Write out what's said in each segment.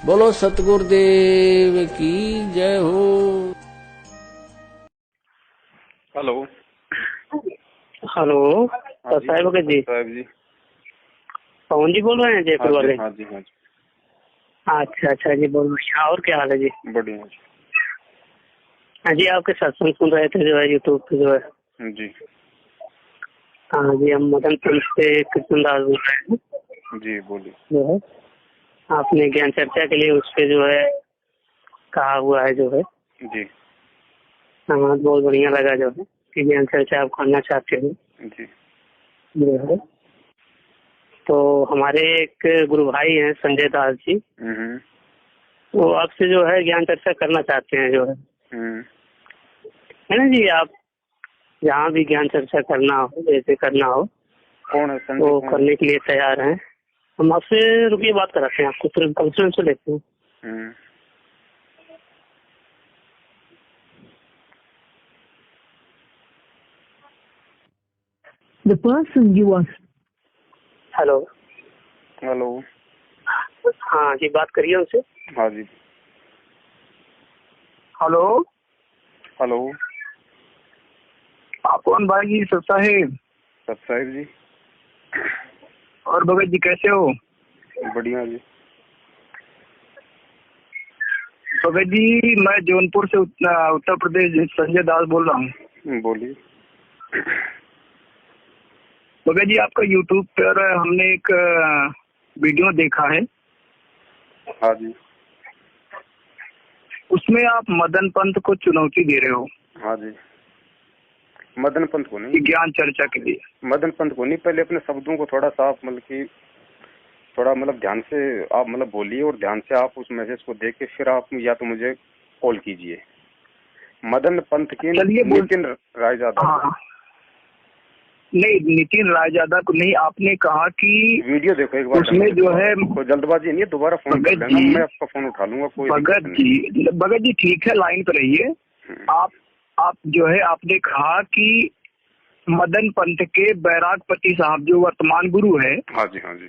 बोलो सतगुरुदेव की जय हो। हेलो। हेलो साहब भगत जी। साहब जी पवन जी बोल रहे हैं जयपुर वाले? हाँ जी हाँ जी। अच्छा अच्छा जी, बहुत बढ़िया। और क्या हाल है जी? बढ़िया जी। हाँ जी, आपके सत्संग सुन रहे थे जो है यूट्यूब पे जो है जी। हाँ जी, हम मदनपुर से कृष्णदास बोल रहे हैं जी बोलिए। जो है आपने ज्ञान चर्चा के लिए उस पे जो है कहा हुआ है जो है। जी हाँ, बहुत बढ़िया लगा जो है कि ज्ञान चर्चा आप करना चाहते हो जी। जो है। तो हमारे एक गुरु भाई हैं संजय दास जी, वो आपसे जो है ज्ञान चर्चा करना चाहते हैं जो है ना जी। आप जहाँ भी ज्ञान चर्चा करना हो, जैसे करना हो, कौन है संजय? वो करने के लिए तैयार हैं। हम आपसे रुकिए बात कराते हैं, आपको तुरंत कॉन्फ्रेंस से लेते हैं। The person you are. Hello. Hello. हाँ जी, बात करिए उनसे। हाँ जी। हेलो। हेलो। आप कौन भाई जी? सब साहेब। सब साहिब जी। और भगत जी कैसे हो? बढ़िया जी। भगत जी मैं जौनपुर से उत्तर प्रदेश संजय दास बोल रहा हूँ। बोलिए। भगत जी आपका यूट्यूब पर हमने एक वीडियो देखा है। हाँ जी। उसमें आप मदन पंथ को चुनौती दे रहे हो। हाँ जी। मदन पंथ को नहीं, ज्ञान चर्चा के लिए। मदन पंथ को नहीं, पहले अपने शब्दों को थोड़ा सा आप थोड़ा ध्यान से आप बोलिए, और ध्यान से आप उस मैसेज को देख के फिर आप या तो मुझे कॉल कीजिए। मदन पंथ की नितिन रायजादा। हाँ। नहीं, नितिन रायजादा को नहीं, आपने कहा कि वीडियो देखो एक बार। उसमें जो है कोई जल्दबाजी नहीं है, दोबारा फोन कर लेना, मैं आपका फोन उठा लूंगा। कोई भगत जी ठीक है, लाइन पर रहिए। आप जो है आपने कहा कि मदन पंथ के बैरागपति साहब जो वर्तमान गुरु है। हाँ जी हाँ जी।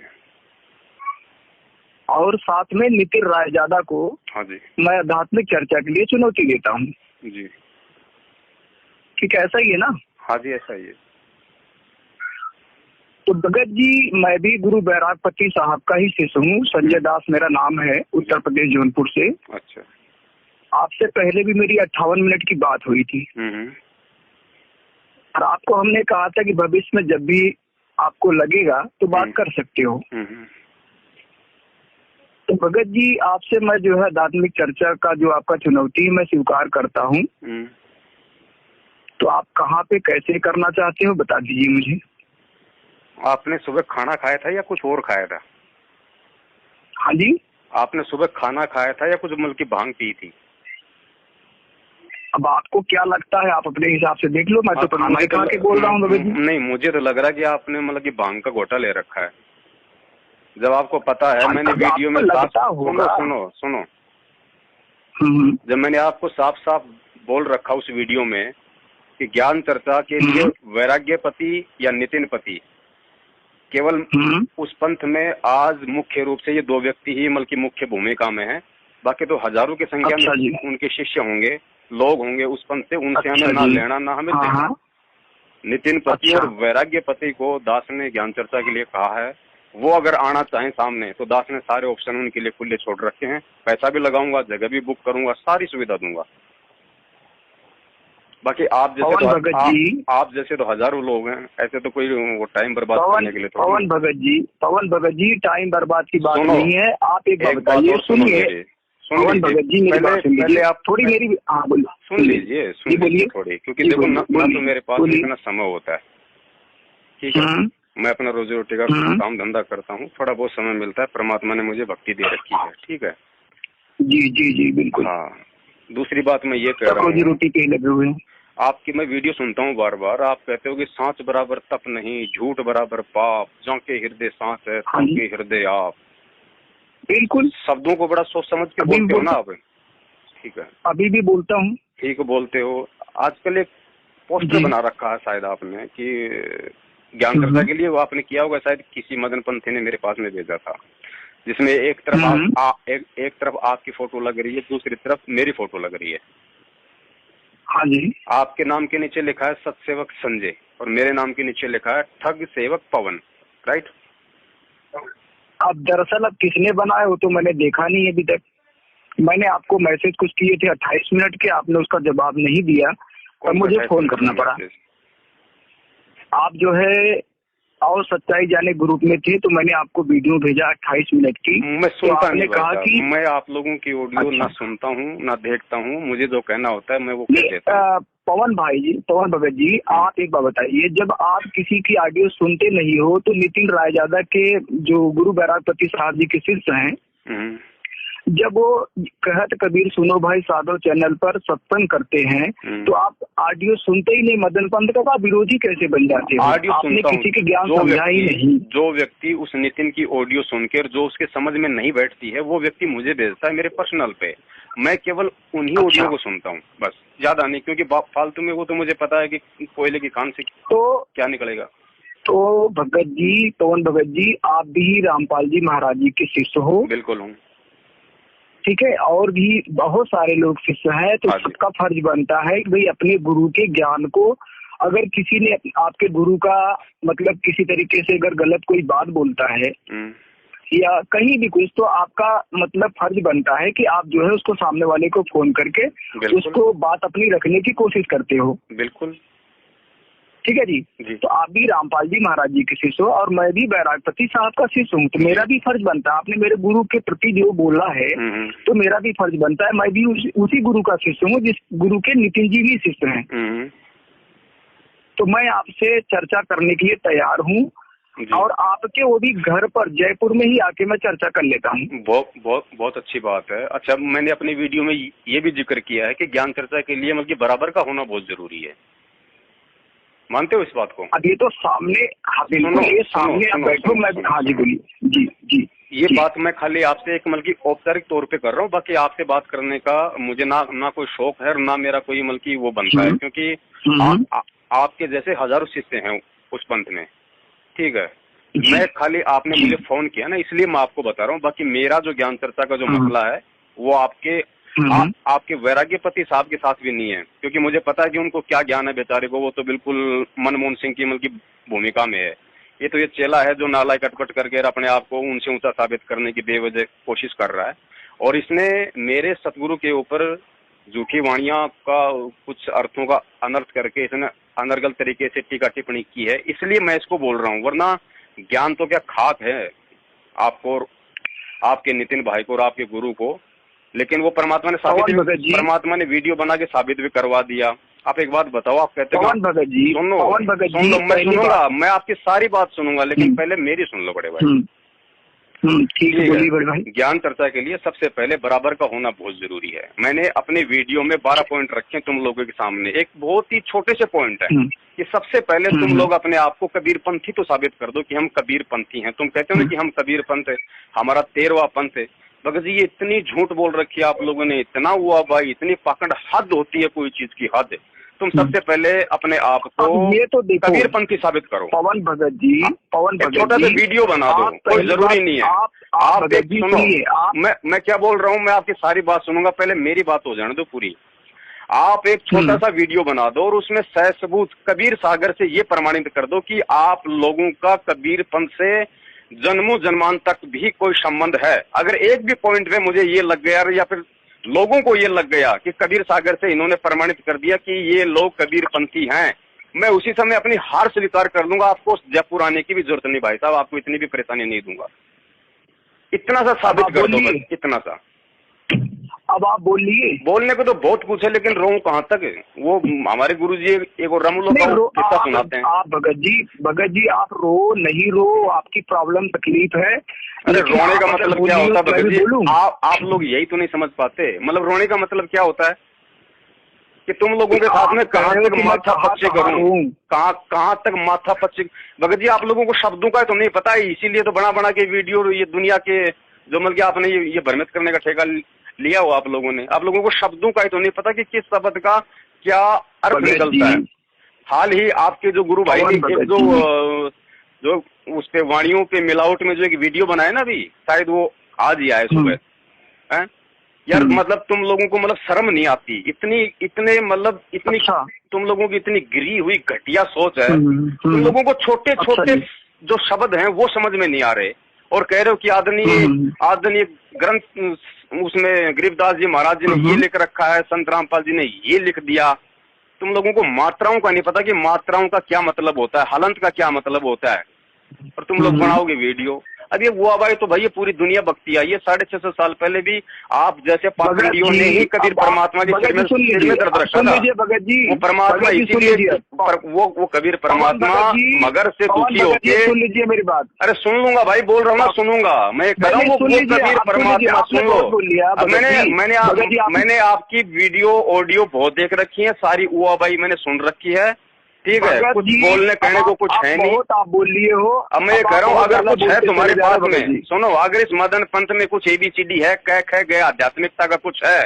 और साथ में नितिन रायजादा को हाँ जी मैं आध्यात्मिक चर्चा के लिए चुनौती देता हूँ। जी। ठीक है, ऐसा ही है ना? हाँ जी ऐसा ही है। तो भगत जी मैं भी गुरु बैरागपति साहब का ही शिष्य हूँ। संजय दास मेरा नाम है, उत्तर प्रदेश जौनपुर से। अच्छा। आपसे पहले भी मेरी 58 मिनट की बात हुई थी। और आपको हमने कहा था कि भविष्य में जब भी आपको लगेगा तो बात कर सकते हो। तो भगत जी आपसे मैं जो है आध्यात्मिक चर्चा का जो आपका चुनौती मैं स्वीकार करता हूँ। तो आप कहाँ पे कैसे करना चाहते हो बता दीजिए मुझे। आपने सुबह खाना खाया था या कुछ और खाया था? हाँ जी। आपने सुबह खाना खाया था या कुछ की भांग पी थी? अब आपको क्या लगता है आप अपने हिसाब से देख लो। मैं तो खाना ही खा के बोल रहा हूँ भगत जी। नहीं, मुझे तो लग रहा है कि आपने की भांग का घोटा ले रखा है। जब आपको पता है मैंने वीडियो में सुनो जब मैंने आपको साफ साफ बोल रखा उस वीडियो में कि ज्ञान चर्चा के लिए वैराग्यपति या नितिन पति केवल उस पंथ में आज मुख्य रूप से ये दो व्यक्ति ही मुख्य भूमिका में है। बाकी तो हजारों की संख्या में उनके शिष्य होंगे, लोग होंगे उस पंथ से। उनसे हमें ना लेना ना हमें देना। नितिन पति और वैराग्य पति को दास ने ज्ञान चर्चा के लिए कहा है। वो अगर आना चाहें सामने तो दास ने सारे ऑप्शन उनके लिए खुले छोड़ रखे हैं। पैसा भी लगाऊंगा, जगह भी बुक करूंगा, सारी सुविधा दूंगा। बाकी आप जैसे तो हजारों लोग हैं, ऐसे तो कोई वो टाइम बर्बाद करने के लिए तो पवन भगत जी टाइम बर्बाद की बात नहीं है। आप एक बात बताइए, सुनिए पवन भगत जी, मेरी बात सुन लीजिए। आप थोड़ी मेरी सुन लीजिए थोड़ी, क्योंकि देखो ना तो मेरे पास इतना समय होता है। ठीक है, मैं अपना रोजी रोटी का काम धंधा करता हूँ, थोड़ा बहुत समय मिलता है, परमात्मा ने मुझे भक्ति दे रखी है। ठीक है जी जी जी बिल्कुल। हाँ, दूसरी बात मैं ये कह रहा हूँ, रोजी रोटी पे लगे हुए हैं। आपकी मैं वीडियो सुनता हूँ बार बार। आप कहते हो कि सांच बराबर तप नहीं, झूठ बराबर पाप, जाके हृदय सांच है के हृदय आप। बिल्कुल, शब्दों को बड़ा सोच समझ के बोलते हो ना आप। ठीक है, अभी भी बोलता हूँ। ठीक बोलते हो। आजकल एक पोस्टर बना रखा है शायद आपने कि ज्ञान चर्चा के लिए, वो आपने किया होगा शायद, किसी मदन पंथी ने मेरे पास में भेजा था। जिसमें एक तरफ एक तरफ आपकी फोटो लग रही है, दूसरी तरफ मेरी फोटो लग रही है। हाँ जी। आपके नाम के नीचे लिखा है सतसेवक संजय और मेरे नाम के नीचे लिखा है ठग सेवक पवन, राइट? अब दरअसल अब किसने बनाया वो तो मैंने देखा नहीं अभी तक। मैंने आपको मैसेज कुछ किए थे 28 मिनट के, आपने उसका जवाब नहीं दिया और मुझे फोन करना पड़ा। आप जो है और सच्चाई जाने ग्रुप में थे तो मैंने आपको वीडियो भेजा 28 मिनट की। मैं सुनता तो नहीं कहा कि मैं आप लोगों की ऑडियो अच्छा। ना सुनता हूँ ना देखता हूँ, मुझे जो कहना होता है मैं वो कह देता हूँ। पवन भाई जी, पवन भगत जी, आप एक बात बताइए, जब आप किसी की ऑडियो सुनते नहीं हो तो नितिन रायजादा के जो गुरु बैरागपति साहब जी के शिष्य हैं, जब वो कहत कबीर सुनो भाई साधो चैनल पर सत्संग करते हैं तो आप ऑडियो सुनते ही नहीं, मदन पंथ का विरोधी कैसे बन जाते हो? ऑडियो आपने किसी के ज्ञान समझा ही नहीं। जो व्यक्ति उस नितिन की ऑडियो सुनकर जो उसके समझ में नहीं बैठती है वो व्यक्ति मुझे भेजता है मेरे पर्सनल पे, मैं केवल उन्हीं ऑडियो को सुनता हूँ बस, ज्यादा नहीं, क्योंकि फालतू में वो तो मुझे पता है कि कोयले की कान से तो क्या निकलेगा। तो भगत जी, पवन भगत जी, आप भी रामपाल जी महाराज जी के शिष्य हो? बिल्कुल हूँ। ठीक है, और भी बहुत सारे लोग शिष्य हैं, तो सबका फर्ज बनता है कि भाई अपने गुरु के ज्ञान को, अगर किसी ने आपके गुरु का मतलब किसी तरीके से अगर गलत कोई बात बोलता है या कहीं भी कुछ, तो आपका मतलब फर्ज बनता है कि आप जो है उसको सामने वाले को फोन करके उसको बात अपनी रखने की कोशिश करते हो। बिल्कुल ठीक है जी। तो आप भी रामपाल जी महाराज जी के शिष्य हो और मैं भी बैरागपति साहब का शिष्य हूँ, तो मेरा भी फर्ज बनता है, आपने मेरे गुरु के प्रति जो बोला है तो मेरा भी फर्ज बनता है, मैं भी उसी गुरु का शिष्य हूँ जिस गुरु के नितिन जी भी शिष्य हैं। तो मैं आपसे चर्चा करने के लिए तैयार हूँ और आपके वो भी घर पर जयपुर में ही आके मैं चर्चा कर लेता हूँ। बहुत अच्छी बात है। अच्छा, मैंने अपनी वीडियो में ये भी जिक्र किया है कि ज्ञान चर्चा के लिए मतलब बराबर का होना बहुत जरूरी है, मानते हो इस बात को? अब ये तो सामने, बिल्कुल ये सामने आप बैठो, मैं हाँ जी बोलिए। जी ये बात मैं खाली आपसे एक मतलब औपचारिक तौर पे कर रहा हूँ, बाकी आपसे बात करने का मुझे ना कोई शौक है ना मेरा कोई मतलब वो बनता है, क्योंकि आपके जैसे हजारों शिष्य हैं उस पंथ में, ठीक है। मैं खाली आपने मुझे फोन किया ना इसलिए मैं आपको बता रहा हूँ, बाकी मेरा जो ज्ञान चर्चा का जो मसला है वो आपके वैराग्यपति साहब के साथ भी नहीं है, क्योंकि मुझे पता है कि उनको क्या ज्ञान है बेचारे को, वो तो बिल्कुल मनमोहन सिंह की मतलब भूमिका में है। ये तो ये चेला है जो नाला कटपट करके अपने आप को उनसे ऊंचा साबित करने की बेवजह कोशिश कर रहा है, और इसने मेरे सतगुरु के ऊपर झूठी वाणियां का कुछ अर्थों का अनर्थ करके इसने अनर्गल तरीके से टीका टिप्पणी की है, इसलिए मैं इसको बोल रहा हूँ। वरना ज्ञान तो क्या खाक है आपको, आपके नितिन भाई को और आपके गुरु को, लेकिन वो परमात्मा ने वीडियो बना के साबित भी करवा दिया। आप एक बात बताओ, आप कहते हो सुन लो, मैं सुनूंगा, मैं आपकी सारी बात सुनूंगा, लेकिन पहले मेरी सुन लो बड़े भाई। ठीक है, बोलिए बड़े भाई। ज्ञान चर्चा के लिए सबसे पहले बराबर का होना बहुत जरूरी है। मैंने अपने वीडियो में 12 पॉइंट रखे तुम लोगों के सामने। एक बहुत ही छोटे से पॉइंट है कि सबसे पहले तुम लोग अपने आप को कबीरपंथी तो साबित कर दो कि हम कबीरपंथी हैं। तुम कहते हो ना कि हम कबीरपंथ है, हमारा 13वां पंथ है। भगत जी ये इतनी झूठ बोल रखी है आप लोगों ने, इतना हुआ भाई, इतनी पकड़, हद होती है कोई चीज की, हद। तुम सबसे पहले अपने आप को ये तो कबीरपंथी साबित करो। पवन भगत जी, छोटा सा वीडियो बना दो, कोई जरूरी नहीं है। आप एक सुनो, मैं क्या बोल रहा हूँ, मैं आपकी सारी बात सुनूंगा, पहले मेरी बात हो जाने दो पूरी। आप एक छोटा सा वीडियो बना दो और उसमें सह सबूत कबीर सागर से ये प्रमाणित कर दो कि आप लोगों का कबीर पंथ से जन्मों जन्मान तक भी कोई संबंध है। अगर एक भी पॉइंट में मुझे ये लग गया या फिर लोगों को ये लग गया कि कबीर सागर से इन्होंने प्रमाणित कर दिया कि ये लोग कबीर पंथी हैं, मैं उसी समय अपनी हार स्वीकार कर लूंगा। आपको जयपुर आने की भी जरूरत नहीं भाई साहब, आपको इतनी भी परेशानी नहीं दूंगा। इतना सा साबित कर दो बस, इतना सा। अब आप बोलिए। बोलने को तो बहुत कुछ है, लेकिन रो कहाँ तक है? वो हमारे गुरुजी एक और रमुलो का सुनाते हैं। आप भगत जी आप रो नहीं रो, आपकी प्रॉब्लम तकलीफ है। अरे रोने का मतलब क्या होता है भगत जी? आप लोग यही तो नहीं समझ पाते। मतलब रोने का मतलब क्या होता है कि तुम लोगों के साथ में कहाँ तक माथा पच्चे करूं, कहाँ तक माथा पच्चे। भगत जी आप लोगों को शब्दों का तो नहीं पता है, इसीलिए तो बना के वीडियो ये दुनिया के जो मतलब आपने ये भ्रमित करने का ठेका लिया हो आप लोगों ने। आप लोगों को शब्दों का ही तो नहीं पता कि किस शब्द का क्या अर्थ निकलता है। हाल ही आपके जो गुरु भाई ने एक जो जो उस पे वाणियों पे मिलावट में जो एक वीडियो बनाया ना अभी, शायद वो आज ही आया सुबह। हैं यार, मतलब तुम लोगों को मतलब शर्म नहीं आती, इतने मतलब इतनी तुम लोगों की इतनी गिरी हुई घटिया सोच है। तुम लोगों को छोटे छोटे जो शब्द हैं वो समझ में नहीं आ रहे, और कह रहे हो कि आदरणीय ग्रंथ उसमें गरीबदास जी महाराज जी ने ये लिख रखा है, संत रामपाल जी ने ये लिख दिया। तुम लोगों को मात्राओं का नहीं पता कि मात्राओं का क्या मतलब होता है, हलंत का क्या मतलब होता है, और तुम लोग बनाओगे वीडियो। अब ये वो आवाज तो भाई ये पूरी दुनिया बकती आई है। 650 साल पहले भी आप जैसे पाखंडियों ने ही कबीर परमात्मा के सिर में दर्द रखा था। वो परमात्मा इसीलिए वो कबीर परमात्मा मगर से दुखी होके, सुन लीजिए मेरी बात। अरे सुन लूंगा भाई, बोल रहा हूँ ना, सुनूंगा मैं, कह रहा हूँ वो कबीर परमात्मा सुन लो। अब मैंने आपकी वीडियो ऑडियो बहुत देख रखी है, सारी उआ भाई मैंने सुन रखी है, ठीक है। कुछ बोलने कहने को कुछ है नहीं, आप बोल लिए हो। अब मैं ये कह रहा हूँ अगर कुछ है तुम्हारे पास में, सुनो, अगर इस मदन पंथ में कुछ ABCD है, कह गए आध्यात्मिकता का कुछ है,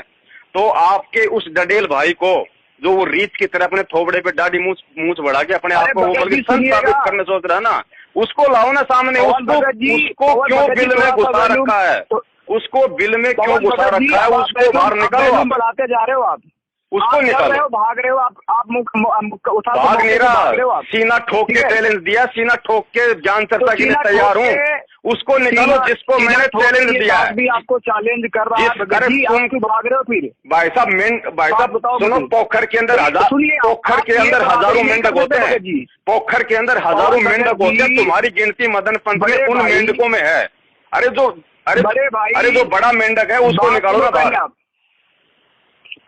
तो आपके उस डडेल भाई को जो वो रीछ की तरह अपने थोबड़े पे दाढ़ी मूछ बढ़ा के अपने आप को बल्कि संत साबित करने सोच रहा है ना, उसको लाओ ना सामने। उसको क्यों बिल में घुसा रखा है, उसको बिल में क्यों घुसा रखा है, उसको बाहर निकालो। बढ़ाते जा रहे हो आप, उसको निकालो। भाग रहे हो आप मुख भाग नहीं रहा, सीना ठोक के चैलेंज दिया, सीना ठोक के ज्ञान चर्चा के लिए तैयार हूँ। उसको निकालो जिसको मैंने चैलेंज दिया है। भी आपको चैलेंज कर रहा है, तुम क्यों भाग रहे हो फिर? भाई साहब सुनो, पोखर के अंदर हजारों मेंढक होते हैं, पोखर के अंदर हजारों मेंढक होते हैं, तुम्हारी गिनती मदन पंथ में उन मेंढकों में है। अरे जो बड़ा मेंढक है उसको निकालो ना बाहर।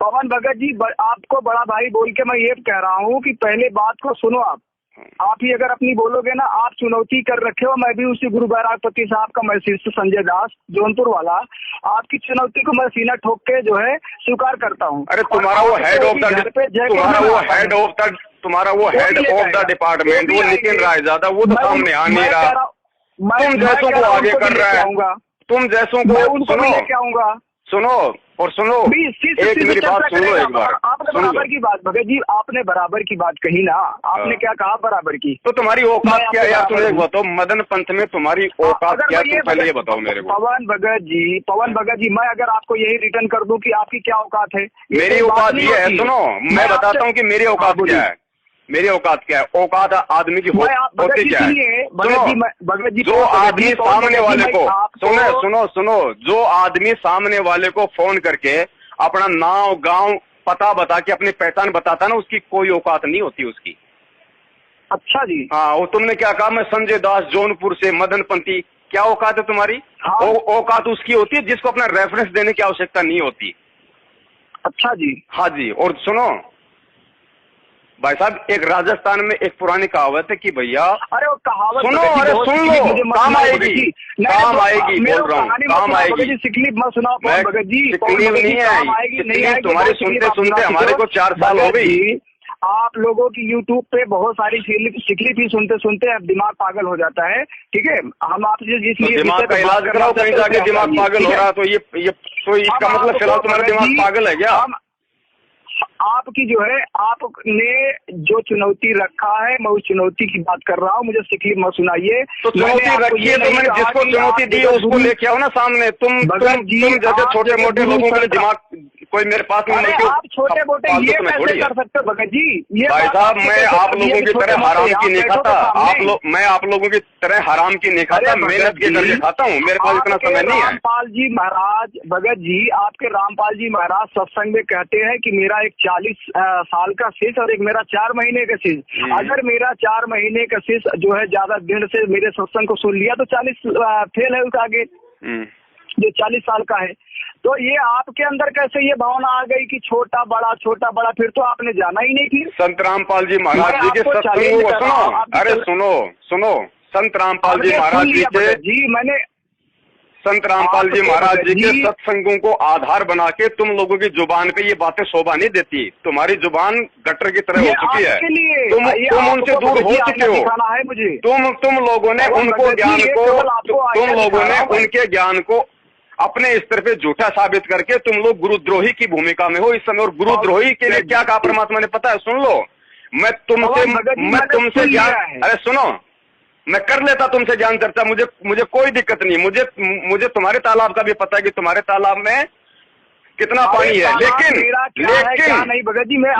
पवन भगत जी, आपको बड़ा भाई बोल के मैं ये कह रहा हूँ कि पहले बात को सुनो। आप ही अगर अपनी बोलोगे ना, आप चुनौती कर रखे हो। मैं भी उसी गुरु बैरागपति साहब का मैं शिष्य संजय दास जौनपुर वाला, आपकी चुनौती को मैं सीना ठोक के जो है स्वीकार करता हूँ। अरे तुम्हारा वो हेड ऑफ द डिपार्टमेंट वो नितिन रायजादा, वो तो सामने आ नहीं रहा, तुम जैसों को आगे कर रहा है, तुम जैसों को लेके आऊंगा। सुनो और सुनो, एक मेरी बात सुन लो एक बार। आपने बराबर की बात भगत जी, आपने बराबर की बात कही ना, आपने क्या कहा बराबर की? तो तुम्हारी औकात क्या है यार, तुम एक बताओ, मदन पंथ में तुम्हारी औकात क्या है, तुम पहले ये बताओ मेरे को। पवन भगत जी, मैं अगर आपको यही रिटर्न कर दूं कि आपकी क्या औकात है? मेरी औकात ये है, सुनो मैं बताता हूँ कि मेरी औकात क्या है। मेरी औकात क्या है? औकात आदमी की होती क्या है? जो आदमी सामने वाले को सुनो, जो आदमी सामने वाले को फोन करके अपना नाम गांव पता बता के अपनी पहचान बताता ना, उसकी कोई औकात नहीं होती उसकी। अच्छा जी। हाँ, वो तुमने क्या कहा, मैं संजय दास जौनपुर से मदनपंथी, क्या औकात है तुम्हारी? हाँ। औकात उसकी होती है जिसको अपना रेफरेंस देने की आवश्यकता नहीं होती। अच्छा जी। हाँ जी। और सुनो भाई साहब, एक राजस्थान में एक पुरानी कहावत है कि भैया, अरे वो कहावत सुनो, अरे सुन लो, काम आएगी, बोल रहा हूँ, काम आएगी। सिकलीफ मत सुनाओ भगत जी, सिकलीफ नहीं है, तुम्हारी सुनते सुनते हमारे को 4 साल हो गई। आप लोगों की YouTube पे बहुत सारी सिकलीफ ही सुनते सुनते अब दिमाग पागल हो जाता है, ठीक है। हम आपसे जिसलिए दिमाग का इलाज कराओ, कहीं जाके दिमाग पागल हो रहा, तो ये तो इसका मतलब फिलहाल तुम्हारा दिमाग पागल है क्या? आपकी जो है, आपने जो चुनौती रखा है, मैं उस चुनौती की बात कर रहा हूँ, मुझे सिकलीफ मत सुनाइए। तो चुनौती रखी है तो मैंने जिसको चुनौती दी है उसको लेके आओ ना सामने। तुम जैसे छोटे मोटे लोगों के लिए दिमाग कोई मेरे पास में नहीं। आप छोटे मोटे ये कैसे कर सकते हो भगत जी? ये भाई साहब, मैं आप लोगों की तरह हराम की नहीं खाता, मैं आप लोगों की तरह हराम की नहीं खाता, मेहनत के करके खाता हूँ, मेरे पास इतना समय नहीं है। रामपाल जी महाराज, भगत जी आपके रामपाल जी महाराज सत्संग में कहते हैं कि मेरा एक 40 साल का शिष्य और एक मेरा 4 महीने का शिष्य, अगर मेरा 4 महीने का शिष्य जो है ज्यादा दिन से मेरे सत्संग को सुन लिया तो 40 फेल है उसका आगे, जो 40 साल का है। तो ये आपके अंदर कैसे ये भावना आ गई कि छोटा बड़ा, फिर तो आपने जाना ही नहीं। फिर संत रामपाल जी महाराज जी के सत्संग को सुनो, अरे सुनो, संत रामपाल जी महाराज जी के संत रामपाल जी महाराज जी के सत्संगों को आधार बना के तुम लोगों की जुबान पे ये बातें शोभा नहीं देती। तुम्हारी जुबान गटर की तरह हो चुकी है, तुम उनसे दूर हो चुके हो। तुम लोगों ने उनको ज्ञान को, तुम लोगों ने उनके ज्ञान को अपने स्तर पे झूठा साबित करके तुम लोग गुरुद्रोही की भूमिका में हो इस समय। और गुरुद्रोही के लिए क्या कहा परमात्मा ने पता है? सुन लो, मैं तुमसे ज्ञान, अरे सुनो, मैं कर लेता तुमसे ज्ञान चर्चा, मुझे कोई दिक्कत नहीं। मुझे तुम्हारे तालाब का भी पता है कि तुम्हारे तालाब में कितना पानी है, लेकिन नहीं भगत जी, मैं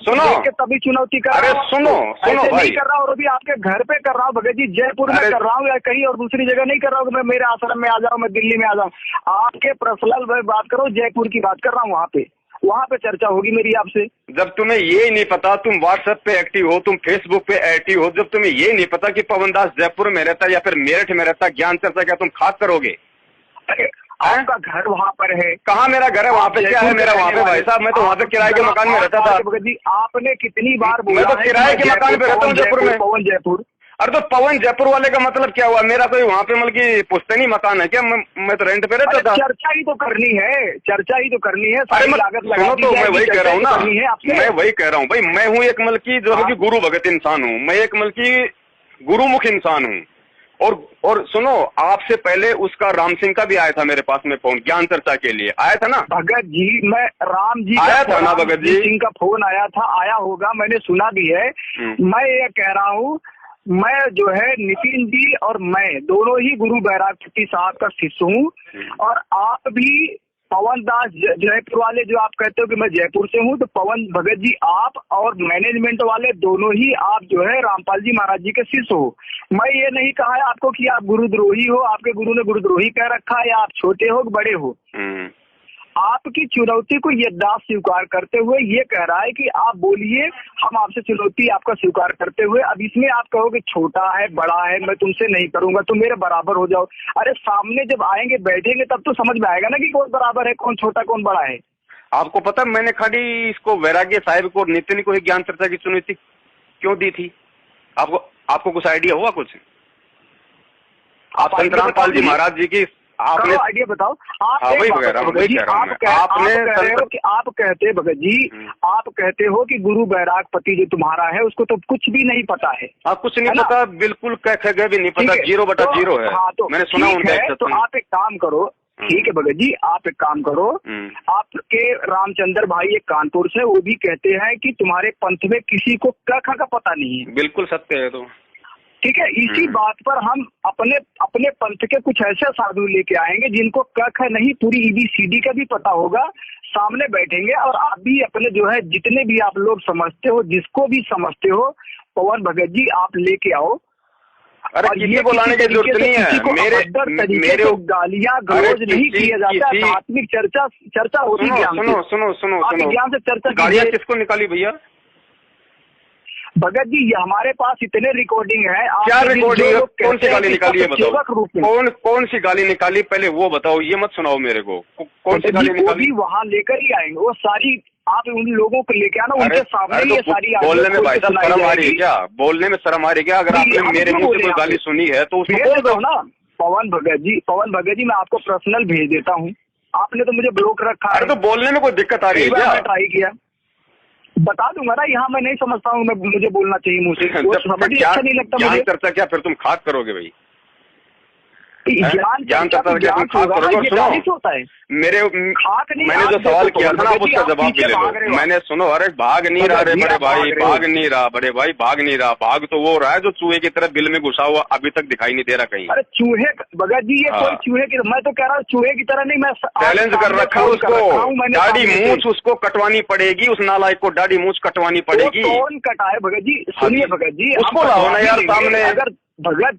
सुनो तभी चुनौती कर रहा हूँ। सुनो भाई, कर रहा हूँ, और अभी आपके घर पे कर रहा हूँ भगत जी, जयपुर में कर रहा हूँ या कहीं और दूसरी जगह नहीं कर रहा हूँ। मैं मेरे आश्रम में आ जाऊँ, मैं दिल्ली में आ जाऊँ, आपके पर्सनल बात करो, जयपुर की बात कर रहा हूँ, वहाँ पे चर्चा होगी मेरी आपसे। जब तुम्हें ये नहीं पता, तुम व्हाट्सएप पे एक्टिव हो, तुम फेसबुक पे एक्टिव हो, जब तुम्हें ये नहीं पता कि पवन दास जयपुर में रहता है या फिर मेरठ में रहता, ज्ञान चर्चा क्या तुम खास करोगे? आपका घर वहाँ पर है। कहाँ मेरा घर है? वहाँ पे क्या है मेरा? वहाँ पे भाई साहब, मैं तो वहाँ पे किराए के मकान में रहता था। जी आपने कितनी बार बोला? मैं तो किराए के मकान में रहता हूँ जयपुर में। पवन जयपुर। अरे तो पवन जयपुर वाले का मतलब क्या हुआ? मेरा कोई वहाँ पे मतलब की पुश्तैनी मकान है क्या? मैं तो रेंट पे रहता था। चर्चा ही तो करनी है, अरे लागत सुनो तो मैं वही कह रहा हूँ ना, मैं वही कह रहा हूँ भाई, मैं हूँ एक मतलब की जो है कि गुरु भगत इंसान हूँ, मैं एक मतलब की गुरुमुख इंसान हूँ। और सुनो, आपसे पहले उसका राम सिंह का भी आया था मेरे पास में फोन, ज्ञान चर्चा के लिए आया था ना भगत जी। मैं राम जी आया था ना भगत जी सिंह का फोन आया था, आया होगा, मैंने सुना भी है। मैं ये कह रहा हूँ, मैं जो है नितिन जी और मैं दोनों ही गुरु बैरागपति साहब का शिष्य हूँ, और आप भी पवन दास जयपुर वाले जो आप कहते हो कि मैं जयपुर से हूँ, तो पवन भगत जी आप और मैनेजमेंट वाले दोनों ही आप जो है रामपाल जी महाराज जी के शिष्य हो। मैं ये नहीं कहा है आपको कि आप गुरुद्रोही हो, आपके गुरु ने गुरुद्रोही कह रखा है, या आप छोटे हो बड़े हो। आपकी चुनौती को यथार्थ स्वीकार करते हुए ये कह रहा है कि आप बोलिए, हम आपसे चुनौती आपका स्वीकार करते हुए, अब इसमें आप कहोगे छोटा है बड़ा है, मैं तुमसे नहीं करूंगा, तुम मेरे बराबर हो जाओ। अरे सामने जब आएंगे बैठेंगे तब तो समझ में आएगा ना कि कौन बराबर है, कौन छोटा कौन बड़ा है। आपको पता मैंने खाली इसको वैराग्य साहिब को, नितिन को ही ज्ञान चर्चा की चुनौती क्यों दी थी? आपको कुछ आइडिया हुआ? कुछ आप संत रामपाल जी महाराज जी की आपने आइडिया बताओ। आप हाँ, वही कह रहा हूँ, आप कहते भगत जी, आप कहते हो कि गुरु बैरागपति जो तुम्हारा है उसको तो कुछ भी नहीं पता है। कुछ नहीं पता, बिल्कुल कह भी नहीं पता, 0/0 है। हाँ, तो मैंने सुना उनका। तो आप एक काम करो, ठीक है भगत जी, आप एक काम करो, आपके रामचंद्र भाई एक कानपुर से, वो भी कहते हैं कि तुम्हारे पंथ में किसी को क ख का पता नहीं है। बिल्कुल सत्य है। तो ठीक है, इसी बात पर हम अपने पंथ के कुछ ऐसे साधु लेके आएंगे जिनको क ख नहीं, पूरी ABCD का भी पता होगा, सामने बैठेंगे, और आप भी अपने जो है जितने भी आप लोग समझते हो, जिसको भी समझते हो, पवन भगत जी आप लेके आओ। अरे किसी को लाने की जरूरत नहीं है, मेरे गालियां गलौज नहीं किया जाता, आत्मिक चर्चा होती है। सुनो ज्ञान से चर्चा, गालियां किसको निकाली भैया? भगत जी ये हमारे पास इतने रिकॉर्डिंग है। क्या रिकॉर्डिंग है? कौन सी गाली निकाली है बताओ? कौन सी गाली निकाली पहले वो बताओ, ये मत सुनाओ मेरे को। कौन सी गाली निकाली? वहाँ लेकर ही आएंगे वो सारी, आप उन लोगों को लेके आना, उनके सामने ये सारी। बोलने में भाई साहब शर्म आ रही है क्या? बोलने में शर्म आ रही है क्या? अगर आपने मेरे मुंह से कोई गाली सुनी है तो उसको बोल दो ना। पवन भगत जी मैं आपको पर्सनल भेज देता हूँ, आपने तो मुझे ब्लॉक रखा है। तो बोलने में कोई दिक्कत आ रही है क्या? ट्राई किया, बता दूंगा ना, यहाँ मैं नहीं समझता हूँ, मुझे बोलना चाहिए मुझसे, अच्छा नहीं लगता मुझे। चर्चा क्या फिर तुम खाक करोगे भाई? ज्ञान चर्चा क्या तुम खाक करोगे? सुनो होता है मैंने जो सवाल किया था ना उसका जवाब भी ले लो। मैंने सुनो, अरे भाग नहीं रहा रे बड़े भाई, भाग नहीं रहा बड़े भाई, भाग नहीं रहा। भाग तो वो रहा है जो चूहे की तरह बिल में घुसा हुआ अभी तक दिखाई नहीं दे रहा कहीं। अरे चूहे भगत जी, ये कोई चूहे की, मैं तो कह रहा हूँ चूहे की तरह नहीं, मैं चैलेंज कर रखा उसको, दाढ़ी मूंछ उसको कटवानी पड़ेगी, उस नालायक को दाढ़ी मूंछ कटवानी पड़ेगी। कौन कटाए भगत जी? सुनिए भगत जी, उसको लाओ ना यार सामने। अगर भगत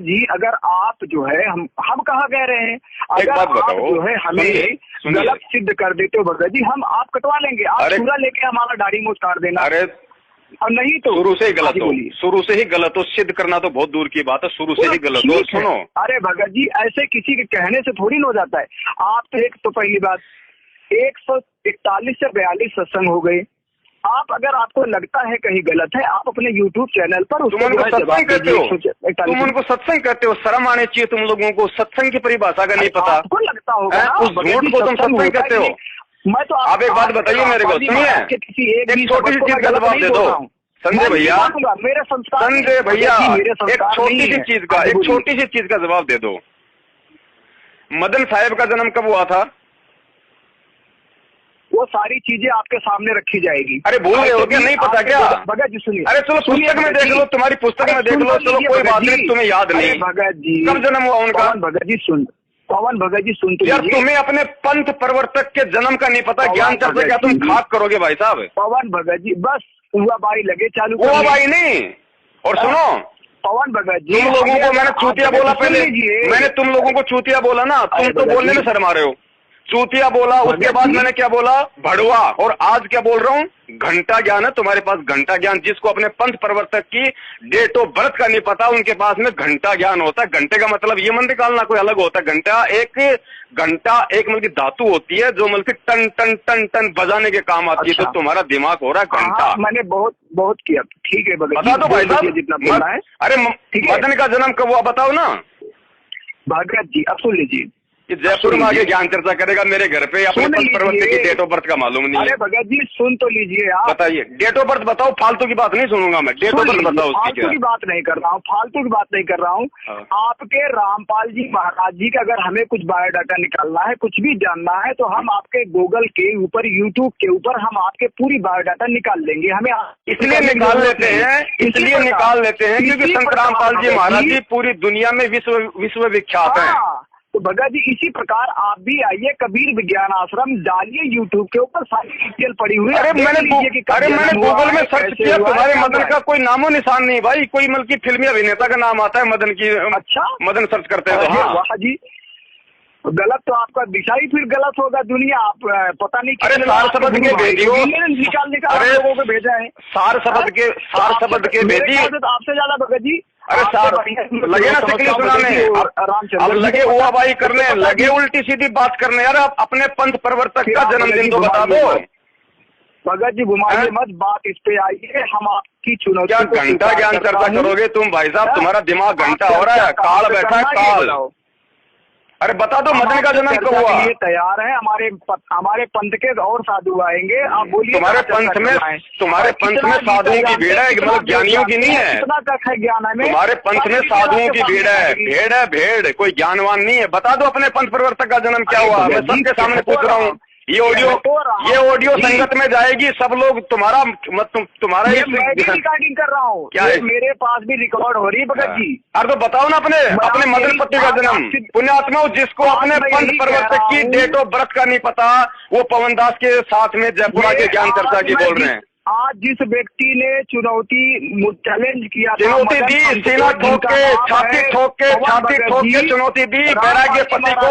जी अगर आप जो है, हम कहाँ कह रहे हैं, अगर आप जो है हमें गलत सिद्ध कर देते हो भगत जी, हम आप कटवा लेंगे, आप पूरा लेके हमारा दाढ़ी मूंछ काट देना। अरे और नहीं तो शुरू से ही गलत हो, शुरू से ही गलत हो, सिद्ध करना तो बहुत दूर की बात है, शुरू से ही गलत हो। सुनो, अरे भगत जी ऐसे किसी के कहने से थोड़ी ना हो जाता है। आप तो एक तो पहली बात 141 से 42 सत्संग हो गए, आप अगर आपको लगता है कहीं गलत है, आप अपने YouTube चैनल पर तुम उनको सत्संग कहते हो, तुम उनको सत्संग कहते हो, शर्म आनी चाहिए तुम लोगों को, सत्संग की परिभाषा का नहीं पता। आपको लगता होगा उस झूठ को तुम सत्संग कहते हो। मैं तो आप एक बात बताइए मेरे को, सुनिए, एक छोटी सी चीज का जवाब दे दो संजय भैया, मेरे संस्कार, संजय भैया एक छोटी सी चीज का जवाब दे दो। मदन साहब का जन्म कब हुआ था? वो सारी चीजें आपके सामने रखी जाएगी। अरे भूल गए हो क्या, नहीं पता क्या? भगत जी सुनिए, अरे चलो पुस्तक में देख लो, तुम्हारी पुस्तक में देख लो, चलो कोई बात नहीं, तुम्हें याद नहीं। भगत जी कब जन्म हुआ उनका? भगत जी सुन, पवन भगत जी सुन तो यार, तुम्हें अपने पंथ प्रवर्तक के जन्म का नहीं पता, ज्ञान चर्चा क्या तुम खाक करोगे भाई साहब? पवन भगत जी बस हुआ बाई लगे चालू, हुआ बाई नहीं। और सुनो पवन भगत जी, तुम लोगों को मैंने चूतिया बोला पहले, मैंने तुम लोगों को चूतिया बोला ना, तुम तो बोलने में शर्मा रहे हो। चूतिया बोला, उसके बाद मैंने क्या बोला? भड़वा। और आज क्या बोल रहा हूँ? घंटा ज्ञान है तुम्हारे पास, घंटा ज्ञान। जिसको अपने पंथ प्रवर्तक की डेट ऑफ बर्थ का नहीं पता, उनके पास में घंटा ज्ञान होता है। घंटे का मतलब ये मन निकालना कोई अलग होता है। घंटा एक मतलब की धातु होती है जो मतलब टन टन टन टन बजाने के काम आती है। तो तुम्हारा दिमाग हो रहा है घंटा। मैंने बहुत किया, ठीक है भगत बता दो भाई साहब जितना बोलना है। अरे मदन का जन्म कब हुआ बताओ ना भगत जी। अब सुन लीजिए, कि जयपुर में आगे ज्ञान चर्चा करेगा मेरे घर पे, अपने पंथ प्रवर्तक की डेट ऑफ बर्थ का मालूम नहीं है। अरे भगत जी सुन तो लीजिए आप, बताइए डेट ऑफ बर्थ बताओ, फालतू की बात नहीं सुनूंगा मैं। डेट ऑफ बर्थ बताओ। फालतू की बात नहीं कर रहा हूँ, फालतू की बात नहीं कर रहा हूँ। आपके रामपाल जी महाराज जी का अगर हमें कुछ बायोडाटा निकालना है, कुछ भी जानना है, तो हम आपके गूगल के ऊपर, यूट्यूब के ऊपर हम आपके पूरी बायोडाटा निकाल लेंगे। हमें इसलिए निकाल लेते हैं, क्योंकि संत रामपाल जी महाराज जी पूरी दुनिया में विश्व विख्यात है। तो भगत जी इसी प्रकार आप भी आइए, कबीर विज्ञान आश्रम डालिए यूट्यूब के ऊपर, सारी डिटेल पड़ी हुई है। अरे मैंने गूगल में सर्च किया, तुम्हारे मदन का कोई नामो निशान नहीं भाई। कोई मतलब की फिल्मी अभिनेता का नाम आता है मदन की। अच्छा, मदन सर्च करते हैं तो वाह जी, गलत तो आपका दिशा ही फिर गलत होगा। दुनिया आप पता नहीं। अरे सार शब्द के भेजियो, निकाल लोगों को भेजा है। सार शब्द के भेजी आपसे ज्यादा भगत जी। अरे सार लगे ना सिकली सुनाने, अब लगे हुआ भाई करने, लगे उल्टी सीधी बात करने। यार आप अपने पंथ प्रवर्तक का जन्मदिन तो बता दो। भगत जी घुमाइए मत, बात इस पे आइए। हम आपकी चुनौती क्या घंटा ज्ञान चर्चा करोगे तुम भाई साहब? तुम्हारा दिमाग घंटा हो रहा है, काल बैठा है काल। अरे बता दो मदन का जन्म कब हुआ? ये तैयार है, हमारे पंथ के और साधु आएंगे। आप बोलिए तुम्हारे पंथ में साधुओं की भीड़ है, मतलब ज्ञानियों की नहीं है। कितना तक है ज्ञान हमें? तुम्हारे पंथ में साधुओं की भीड़ है, भेड़ कोई ज्ञानवान नहीं है। बता दो अपने पंथ प्रवर्तक का जन्म क्या हुआ? मैं सबके सामने पूछ रहा हूँ। ये ऑडियो संगत में जाएगी, सब लोग तुम्हारा रिकॉर्डिंग कर रहा हूँ। क्या है? मेरे पास भी रिकॉर्ड हो रही है भगत जी। अरे तो बताओ ना अपने मदन पति का जन्म। पुण्यात्मा जिसको अपने पंथ प्रवर्तक की डेट ऑफ बर्थ का नहीं पता, वो पवन दास के साथ में जयपुर के ज्ञान चर्चा की बोल रहे हैं। आज जिस व्यक्ति ने चुनौती चैलेंज किया, चुनौती दी, सीना ठोक के, छाती ठोक के चुनौती दी बैराग्य पति को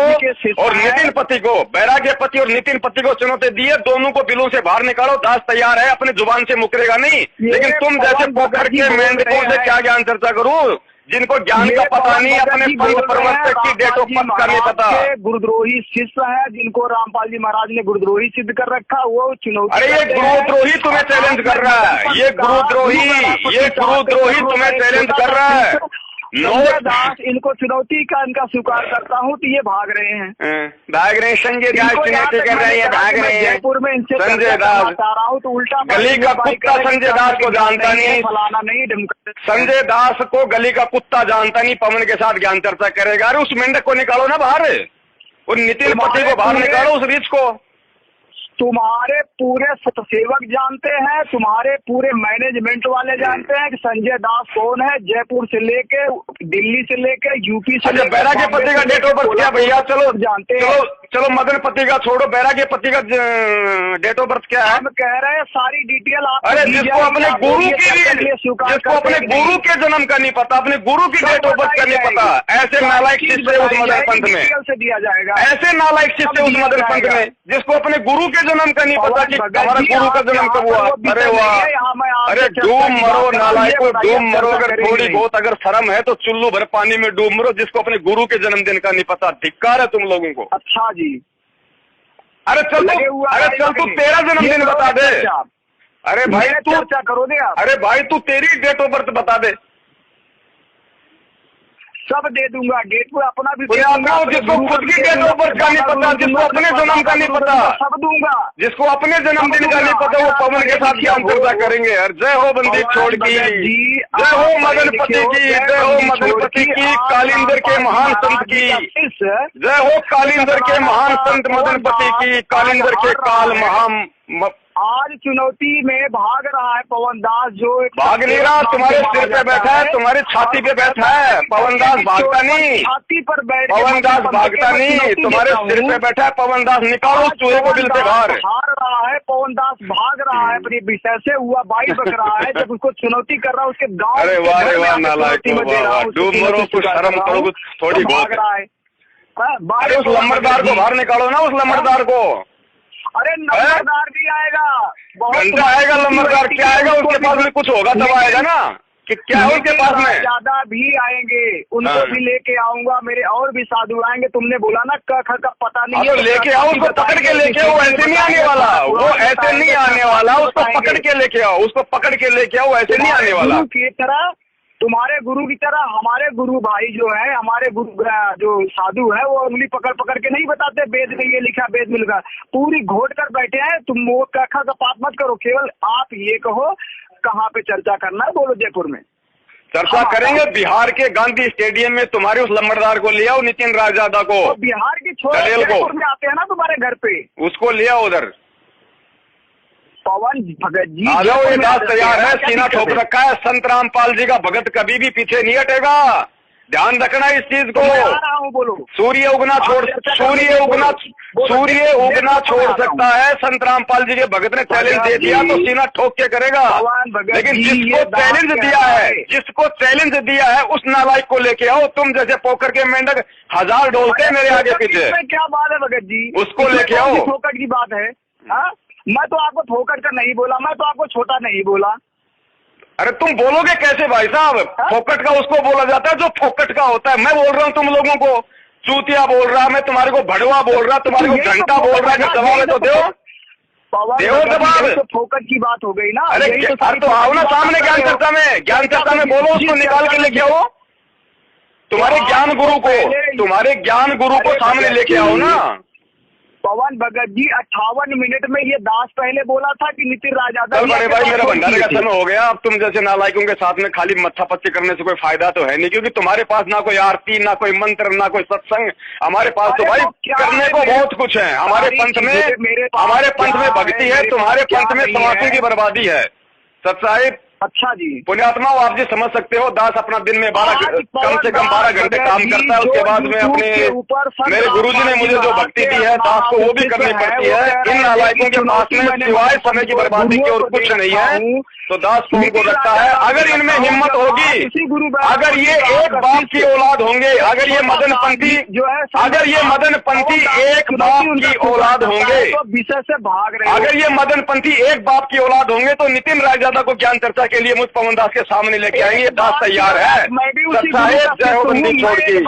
और नितिन पति को, बैराग्य पति और नितिन पति को चुनौती दी है। दोनों को बिलों से बाहर निकालो, दास तैयार है, अपने जुबान से मुकरेगा नहीं। लेकिन तुम जैसे पोखर के मेंढकों से क्या ज्ञान चर्चा करूं, जिनको ज्ञान का पता नहीं, अपने पंथ प्रवर्तक की डेट ऑफ बर्थ का नहीं पता। गुरुद्रोही शिष्य है जिनको रामपाल जी महाराज ने गुरुद्रोही सिद्ध कर रखा, वो चुनौती। अरे ये गुरुद्रोही तुम्हें चैलेंज कर रहा है, ये गुरुद्रोही तुम्हें चैलेंज कर रहा है। संजय दास इनको चुनौती का इनका स्वीकार करता हूँ, तो ये भाग रहे हैं। संजय दास चुनौती कर रहे हैं, भाग रहे हैं। जयपुर में इनसे संजय दास रहा हूँ तो उल्टा गली का कुत्ता संजय दास को जानता नहीं, फलाना नहीं। संजय दास को गली का कुत्ता जानता नहीं, पवन के साथ ज्ञान चर्चा करेगा। अरे उस मेंढक को निकालो ना बाहर, उन नितिन पति को बाहर निकालो, उस रीछ को। तुम्हारे पूरे सतसेवक जानते हैं, तुम्हारे पूरे मैनेजमेंट वाले जानते हैं कि संजय दास कौन है। जयपुर से लेके दिल्ली से लेके यूपी से। अच्छा बैराग्य पति का डेट ऑफ बर्थ क्या भैया? चलो जानते हैं। चलो मदन पति का छोड़ो, बैराग्य पति का डेट ऑफ बर्थ क्या है? हम कह रहे हैं सारी डिटेल आप। अरे जिसको अपने गुरु के जन्म का नहीं पता, अपने गुरु की डेट ऑफ बर्थ का नहीं पता, ऐसे नालायक शिष्य उस मदन पंथ में से दिया जाएगा। ऐसे नालायक शिष्य उस मदन पंथ में जिसको अपने गुरु के जन्म का नहीं पता कि हमारा गुरु का जन्म कब हुआ। अरे वाह, अरे डूब मरो नालायकों, डूब मरो। अगर थोड़ी बहुत अगर शर्म है तो चुल्लू भर पानी में डूब मरो, जिसको अपने गुरु के जन्मदिन का नहीं पता। धिक्कार है तुम लोगों को। अच्छा जी, अरे चल तू तेरा जन्मदिन बता दे। अरे भाई तू चर्चा करो दे आप। अरे भाई तू तेरी डेट ऑफ बर्थ बता दे। सब दे दूंगा, डेट पे अपना भी दे दूंगा। जिसको खुद की डेट ऑफ बर्थ का नहीं पता, जिसको अपने जन्म का नहीं पता, सब दूंगा। जिसको अपने जन्मदिन का नहीं पता, वो पवन के साथ ज्ञान चर्चा करेंगे। और जय हो बंदी छोड़ की, जय हो मदनपति की, जय हो मदनपति की, कालिंदर के महान संत की, जय हो कालिंदर के महान संत मदनपति की, कालिंदर के काल महान। आज चुनौती में भाग रहा है पवन दास, जो भाग नहीं रहा, तुम्हारे सिर पे बैठा है, तुम्हारे छाती पे बैठा है। पवन दास भागता नहीं, छाती पर बैठ, पवन दास भागता नहीं, तुम्हारे सिर पे बैठा है। पवन दास निकालो चूहे को दिल से बाहर। हार रहा है पवन दास, भाग रहा है अपनी विषय से, हुआ बाई बक रहा है। जब उसको चुनौती कर रहा है उसके गाँव, अरे वाह रे वाह, नालायक, डूब मरो, कुछ शर्म करो, थोड़ी बहुत रहा है। अरे उस लम्बरदार को बाहर निकालो ना, उस लम्बरदार को। अरे लम्बरदार भी आएगा, घंटा आएगा लम्बरदार, क्या आएगा उसके पास में, कुछ होगा तब आएगा ना, कि क्या है उसके पास में। ज्यादा भी आएंगे, उनको भी लेके आऊंगा, मेरे और भी साधु आएंगे। तुमने बोला ना क ख का पता नहीं है, तो लेके आओ उसको, पकड़ के लेके आओ, ऐसे नहीं आने वाला वो, ऐसे नहीं आने वाला, उसको पकड़ के लेके आओ, उसको पकड़ के लेके आओ, ऐसे नहीं आने वाला। की तरह, तुम्हारे गुरु की तरह हमारे गुरु भाई जो है, हमारे गुरु जो साधु है, वो उंगली पकड़ पकड़ के नहीं बताते वेद में ये लिखा, वेद में लिखा, पूरी घोट कर बैठे हैं। तुम वो कखा का पाठ मत करो, केवल आप ये कहो कहाँ पे चर्चा करना है, बोलो। जयपुर में चर्चा करेंगे, बिहार के गांधी स्टेडियम में। तुम्हारे उस लम्बरदार को ले आओ, नितिन रायजादा को, बिहार की छोड़ जयपुर में आते हैं ना तुम्हारे घर पे, उसको ले आओ उधर। पवन भगत जी आ जाओ, ये दास तैयार है, सीना ठोक रखा है। संत रामपाल जी का भगत कभी भी पीछे नहीं हटेगा, ध्यान रखना इस चीज को। बोलो, सूर्य उगना छोड़ सकता है। संत रामपाल जी के भगत ने चैलेंज दे दिया तो सीना ठोक के करेगा। लेकिन जिसको चैलेंज दिया है उस नालायक को लेके आओ। तुम जैसे पोकर के मेंढक 1000 डोलते मेरे आगे पीछे, क्या बात है भगत जी, उसको लेके आओ। फोकट की बात है। मैं तो आपको फोकट का नहीं बोला, मैं तो आपको छोटा नहीं बोला। अरे तुम बोलोगे कैसे भाई साहब? फोकट का उसको बोला जाता है जो फोकट का होता है। मैं बोल रहा हूँ तुम लोगों को चूतिया बोल रहा, मैं तुम्हारे को भड़वा बोल रहा, तुम्हारे को घंटा बोल रहा। जब जवाब है तो दो जवाब। तो फोकट की बात हो गई ना। अरे तो आओ ना सामने ज्ञान चर्चा में बोलो, उसको निकाल के लेके आओ। तुम्हारे ज्ञान गुरु को सामने लेके आओ ना। पवन भगत जी 58 मिनट में ये दास पहले बोला था कि नितिन रायजादा। बड़े भाई, मेरा भंडारे का समय हो गया। अब तुम जैसे नालायकों के साथ में खाली मत्था पच्ची करने से कोई फायदा तो है नहीं, क्योंकि तुम्हारे पास ना कोई आरती, ना कोई मंत्र, ना कोई सत्संग। हमारे पास तो भाई करने को बहुत कुछ है। हमारे पंथ में भक्ति है, तुम्हारे पंथ में समाजों की बर्बादी है। सत साहिब, अच्छा जी, पुण्यात्मा आप जी समझ सकते हो। दास अपना दिन में कम से कम 12 घंटे काम करता है। उसके बाद में मेरे गुरुजी ने मुझे जो भक्ति दी है, दास को वो भी करनी पड़ती है। इन नालायकों के पास में सिवाय समय की बर्बादी की और कुछ नहीं है, तो दास को उनको रखता है। अगर इनमें हिम्मत होगी, अगर ये एक बाप की औलाद होंगे, अगर ये मदनपंथी एक बाप की औलाद होंगे, अगर ये मदनपंथी एक बाप की औलाद होंगे, तो नितिन रायजादा को ज्ञान चर्चा के लिए मुझ पवन दास के सामने लेके आएंगे। दास तैयार है। मैं भी जय हो बंदी छोड़ की।